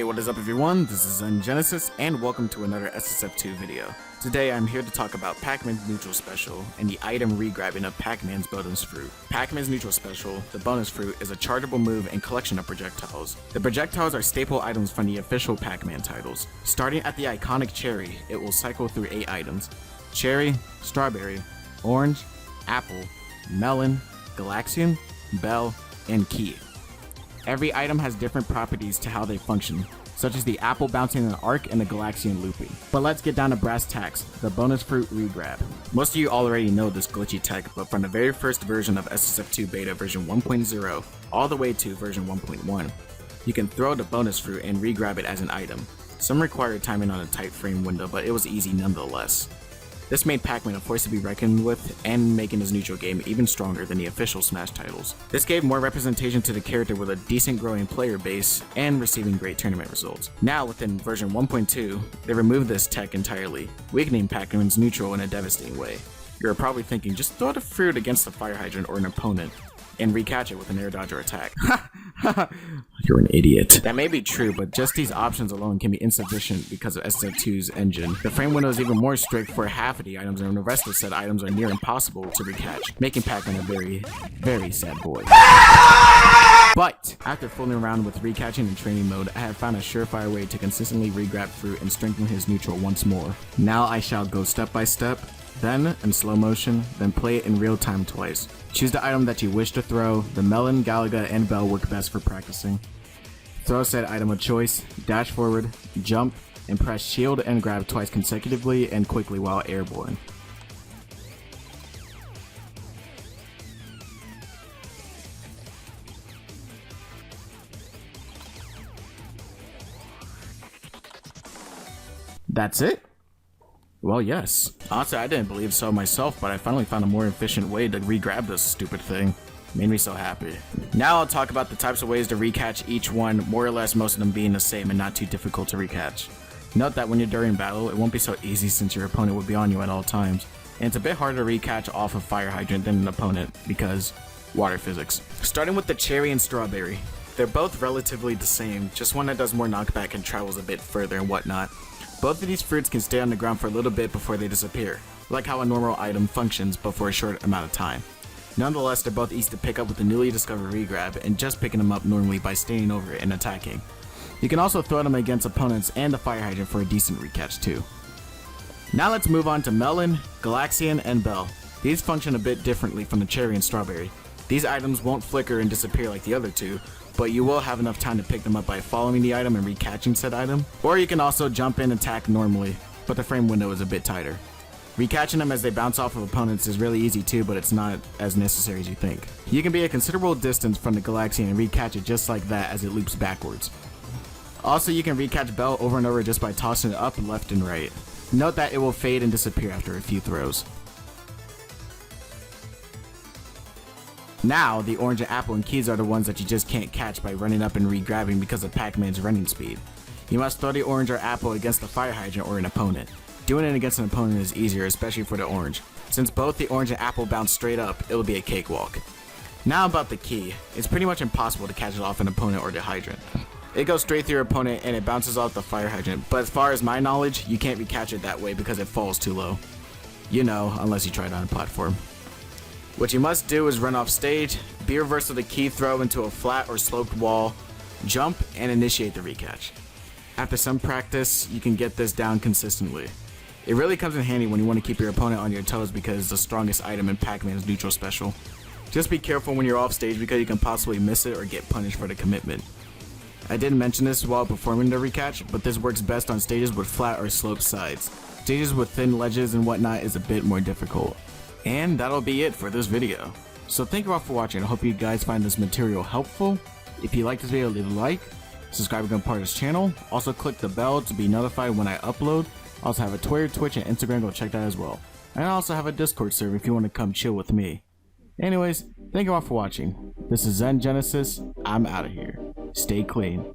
what is up everyone, this is ZenGenesis and welcome to another SSF2 video. Today I'm here to talk about Pac-Man's neutral special and the item regrabbing of Pac-Man's bonus fruit. Pac-Man's neutral special, the bonus fruit, is a chargeable move and collection of projectiles. The projectiles are staple items from the official Pac-Man titles. Starting at the iconic cherry, it will cycle through 8 items. Cherry, strawberry, orange, apple, melon, Galaxian, bell, and key. Every item has different properties to how they function, such as the apple bouncing in an arc and the Galaxian looping. But let's get down to brass tacks, the bonus fruit regrab. Most of you already know this glitchy tech, but from the very first version of SSF2 beta version 1.0 all the way to version 1.1, you can throw the bonus fruit and regrab it as an item. Some required timing on a tight frame window, but it was easy nonetheless. This made Pac-Man a force to be reckoned with and making his neutral game even stronger than the official Smash titles. This gave more representation to the character with a decent growing player base and receiving great tournament results. Now within version 1.2, they removed this tech entirely, weakening Pac-Man's neutral in a devastating way. You're probably thinking, just throw the fruit against a fire hydrant or an opponent and recatch it with an air dodge or attack. You're an idiot. That may be true, but just these options alone can be insufficient because of SSF2's engine. The frame window is even more strict for half of the items, and the rest of the set items are near impossible to recatch, making Pac-Man a very, very sad boy. But after fooling around with recatching in training mode, I have found a surefire way to consistently regrab fruit and strengthen his neutral once more. Now I shall go step by step, then in slow motion, then play it in real time twice. Choose the item that you wish to throw. The melon, Galaga, and bell work best for practicing. Throw said item of choice, dash forward, jump, and press shield and grab twice consecutively and quickly while airborne. That's it? Well, yes. Honestly, I didn't believe so myself, but I finally found a more efficient way to regrab this stupid thing. Made me so happy. Now I'll talk about the types of ways to recatch each one, more or less most of them being the same and not too difficult to recatch. Note that when you're during battle, it won't be so easy since your opponent will be on you at all times, and it's a bit harder to recatch off a fire hydrant than an opponent, because water physics. Starting with the cherry and strawberry. They're both relatively the same, just one that does more knockback and travels a bit further and whatnot. Both of these fruits can stay on the ground for a little bit before they disappear, like how a normal item functions but for a short amount of time. Nonetheless, they're both easy to pick up with the newly discovered regrab and just picking them up normally by standing over it and attacking. You can also throw them against opponents and the fire hydrant for a decent recatch too. Now let's move on to melon, Galaxian, and bell. These function a bit differently from the cherry and strawberry. These items won't flicker and disappear like the other two, but you will have enough time to pick them up by following the item and recatching said item, or you can also jump in and attack normally, but the frame window is a bit tighter. Recatching them as they bounce off of opponents is really easy too, but it's not as necessary as you think. You can be a considerable distance from the Galaxian and recatch it just like that as it loops backwards. Also, you can recatch bell over and over just by tossing it up, left, and right. Note that it will fade and disappear after a few throws. Now, the orange and apple and keys are the ones that you just can't catch by running up and regrabbing because of Pac-Man's running speed. You must throw the orange or apple against the fire hydrant or an opponent. Doing it against an opponent is easier, especially for the orange. Since both the orange and apple bounce straight up, it'll be a cakewalk. Now about the key. It's pretty much impossible to catch it off an opponent or the hydrant. It goes straight through your opponent and it bounces off the fire hydrant, but as far as my knowledge, you can't recatch it that way because it falls too low. You know, unless you try it on a platform. What you must do is run off stage, be reversal the key throw into a flat or sloped wall, jump, and initiate the recatch. After some practice, you can get this down consistently. It really comes in handy when you want to keep your opponent on your toes because it's the strongest item in Pac-Man's neutral special. Just be careful when you're off stage because you can possibly miss it or get punished for the commitment. I didn't mention this while performing the recatch, but this works best on stages with flat or sloped sides. Stages with thin ledges and whatnot is a bit more difficult. And that'll be it for this video. So thank you all for watching. I hope you guys find this material helpful. If you like this video, leave a like, subscribe to become part of this channel. Also click the bell to be notified when I upload. I also have a Twitter, Twitch, and Instagram, go check that as well. And I also have a Discord server if you want to come chill with me. Anyways, thank you all for watching. This is ZenGenesis. I'm out of here. Stay clean.